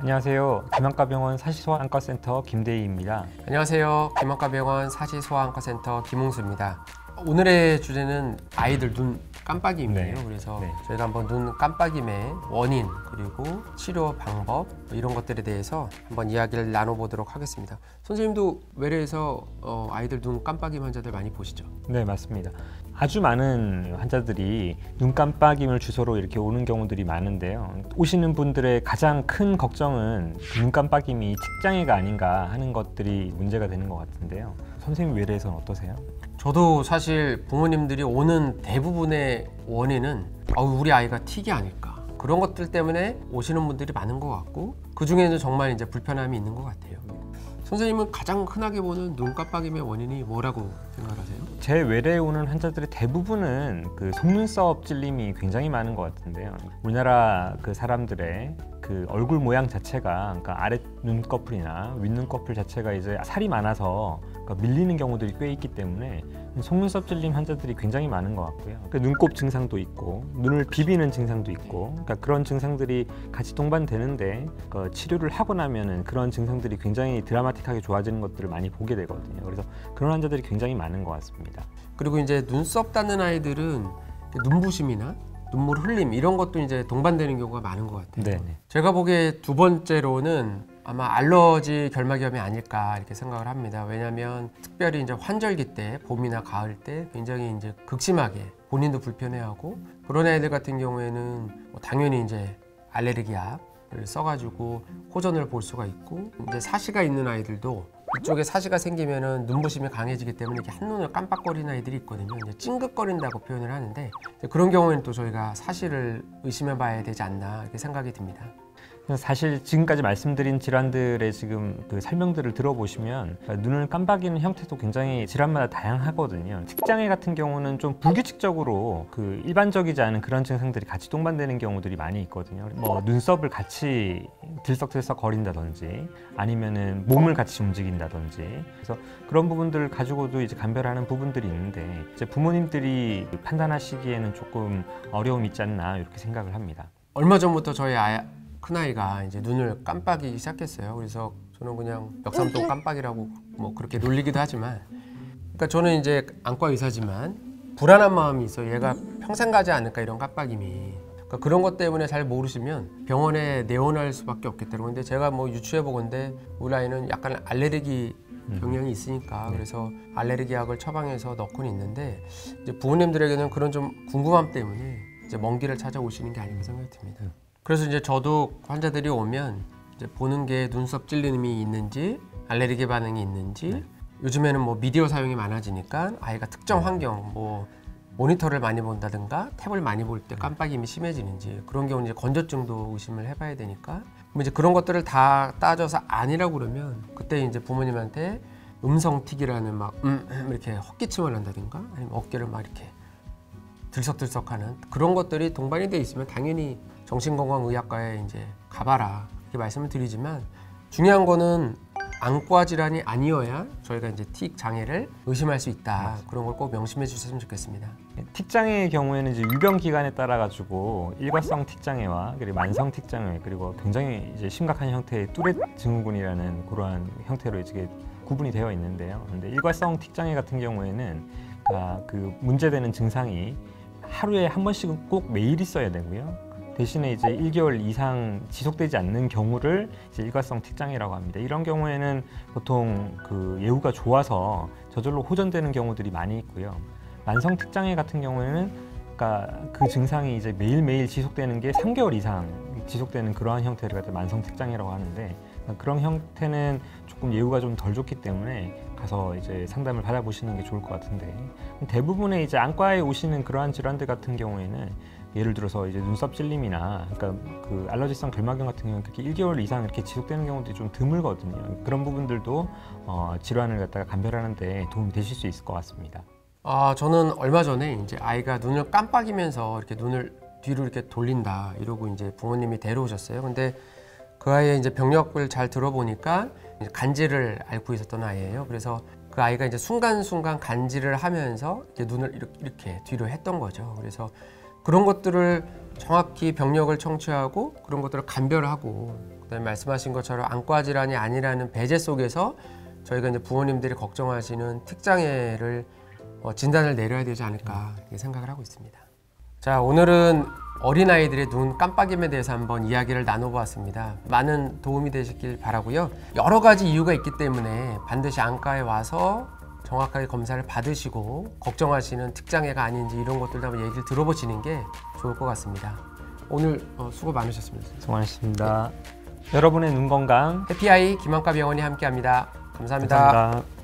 안녕하세요. 김한과병원 사시소아안과센터 김대희입니다. 안녕하세요. 김한과병원 사시소아안과센터 김홍수입니다. 오늘의 주제는 아이들 눈 깜빡임이에요. 그래서 저희가 한번 눈 깜빡임의 원인 그리고 치료 방법 이런 것들에 대해서 한번 이야기를 나눠보도록 하겠습니다. 선생님도 외래에서 아이들 눈 깜빡임 환자들 많이 보시죠? 네, 맞습니다. 아주 많은 환자들이 눈 깜빡임을 주소로 이렇게 오는 경우들이 많은데요. 오시는 분들의 가장 큰 걱정은 눈 깜빡임이 tik장애가 아닌가 하는 것들이 문제가 되는 것 같은데요. 선생님 외래에서는 어떠세요? 저도 사실 부모님들이 오는 대부분의 원인은 우리 아이가 틱이 아닐까 그런 것들 때문에 오시는 분들이 많은 것 같고 그 중에는 정말 이제 불편함이 있는 것 같아요. 선생님은 가장 흔하게 보는 눈 깜빡임의 원인이 뭐라고 생각하세요? 제 외래에 오는 환자들의 대부분은 그 속눈썹 찔림이 굉장히 많은 것 같은데요. 우리나라 그 사람들의 그 얼굴 모양 자체가 그러니까 아래 눈꺼풀이나 윗눈꺼풀 자체가 이제 살이 많아서 그러니까 밀리는 경우들이 꽤 있기 때문에 속눈썹 찔림 환자들이 굉장히 많은 것 같고요. 그러니까 눈곱 증상도 있고 눈을 비비는 증상도 있고 그러니까 그런 증상들이 같이 동반되는데 치료를 하고 나면은 그런 증상들이 굉장히 드라마틱하게 좋아지는 것들을 많이 보게 되거든요. 그래서 그런 환자들이 굉장히 많은 것 같습니다. 그리고 이제 눈썹 닿는 아이들은 눈부심이나 눈물 흘림 이런 것도 이제 동반되는 경우가 많은 것 같아요. 네네. 제가 보기에 두 번째로는 아마 알러지 결막염이 아닐까 이렇게 생각을 합니다. 왜냐하면 특별히 이제 환절기 때 봄이나 가을 때 굉장히 이제 극심하게 본인도 불편해하고 그런 아이들 같은 경우에는 당연히 이제 알레르기약을 써가지고 호전을 볼 수가 있고 이제 사시가 있는 아이들도 이쪽에 사시가 생기면은 눈부심이 강해지기 때문에 이렇게 한눈을 깜빡거리는 아이들이 있거든요. 이제 찡긋거린다고 표현을 하는데 그런 경우에는 또 저희가 사시를 의심해 봐야 되지 않나 이렇게 생각이 듭니다. 사실 지금까지 말씀드린 질환들의 지금 그 설명들을 들어보시면 눈을 깜빡이는 형태도 굉장히 질환마다 다양하거든요. tik장애 같은 경우는 좀 불규칙적으로 그 일반적이지 않은 그런 증상들이 같이 동반되는 경우들이 많이 있거든요. 뭐 눈썹을 같이 들썩들썩 거린다든지 아니면은 몸을 같이 움직인다든지 그래서 그런 부분들을 가지고도 이제 감별하는 부분들이 있는데 이제 부모님들이 판단하시기에는 조금 어려움이 있지 않나 이렇게 생각을 합니다. 얼마 전부터 저희 큰아이가 이제 눈을 깜빡이기 시작했어요. 그래서 저는 그냥 역삼동 깜빡이라고 뭐 그렇게 놀리기도 하지만 그러니까 저는 이제 안과 의사지만 불안한 마음이 있어요. 얘가 평생 가지 않을까 이런 깜빡임이. 그러니까 그런 것 때문에 잘 모르시면 병원에 내원할 수밖에 없겠더라고요. 근데 제가 뭐 유추해 보건데 우리 아이는 약간 알레르기 경향이 있으니까 그래서 알레르기 약을 처방해서 넣고는 있는데 이제 부모님들에게는 그런 좀 궁금함 때문에 이제 먼 길을 찾아오시는 게 아닌가 생각이 듭니다. 그래서 이제 저도 환자들이 오면 이제 보는 게 눈썹 찔림이 있는지 알레르기 반응이 있는지 요즘에는 뭐 미디어 사용이 많아지니까 아이가 특정 환경 뭐 모니터를 많이 본다든가 탭을 많이 볼 때 깜빡임이 심해지는지 그런 경우는 이제 건조증도 의심을 해봐야 되니까 이제 그런 것들을 다 따져서 아니라고 그러면 그때 이제 부모님한테 음성틱이라는 막 이렇게 헛기침을 한다든가 아니면 어깨를 막 이렇게 들썩들썩하는 그런 것들이 동반이 돼 있으면 당연히 정신건강의학과에 이제 가봐라 이렇게 말씀을 드리지만 중요한 거는 안과 질환이 아니어야 저희가 이제 틱 장애를 의심할 수 있다. 그런 걸 꼭 명심해 주셨으면 좋겠습니다. tik장애의 경우에는 이제 유병 기간에 따라 가지고 일과성 tik장애와 그리고 만성 tik장애 그리고 굉장히 이제 심각한 형태의 뚜렛 증후군이라는 그러한 형태로 이제 구분이 되어 있는데요. 근데 일과성 tik장애 같은 경우에는 그 문제되는 증상이 하루에 한 번씩은 꼭 매일 있어야 되고요. 대신에 이제 1개월 이상 지속되지 않는 경우를 이제 일과성 tik장애라고 합니다. 이런 경우에는 보통 그 예후가 좋아서 저절로 호전되는 경우들이 많이 있고요. 만성 tik장애 같은 경우에는 그러니까 그 증상이 이제 매일매일 지속되는 게 3개월 이상 지속되는 그러한 형태를 갖다 만성 tik장애라고 하는데 그런 형태는 조금 예후가 좀 덜 좋기 때문에 가서 이제 상담을 받아보시는 게 좋을 것 같은데 대부분의 이제 안과에 오시는 그러한 질환들 같은 경우에는 예를 들어서 이제 눈썹 찔림이나 그러니까 그 알러지성 결막염 같은 경우는 그렇게 1개월 이상 이렇게 지속되는 경우들이 좀 드물거든요. 그런 부분들도 질환을 갖다가 감별하는 데 도움이 되실 수 있을 것 같습니다. 저는 얼마 전에 이제 아이가 눈을 깜빡이면서 이렇게 눈을 뒤로 이렇게 돌린다 이러고 이제 부모님이 데려오셨어요. 근데 그 아이의 이제 병력을 잘 들어보니까 이제 간질을 앓고 있었던 아이예요. 그래서 그 아이가 이제 순간순간 간질을 하면서 이제 눈을 이렇게 뒤로 했던 거죠. 그래서 그런 것들을 정확히 병력을 청취하고 그런 것들을 감별하고 그다음에 말씀하신 것처럼 안과 질환이 아니라는 배제 속에서 저희가 이제 부모님들이 걱정하시는 특장애를 진단을 내려야 되지 않을까 이렇게 생각을 하고 있습니다. 자, 오늘은 어린아이들의 눈 깜빡임에 대해서 한번 이야기를 나눠보았습니다. 많은 도움이 되시길 바라고요. 여러 가지 이유가 있기 때문에 반드시 안과에 와서 정확하게 검사를 받으시고 걱정하시는 특장애가 아닌지 이런 것들도 한번 얘기를 들어보시는 게 좋을 것 같습니다. 오늘 수고 많으셨습니다. 수고하셨습니다. 여러분의 눈 건강 해피아이 김한과 병원이 함께합니다. 감사합니다. 감사합니다.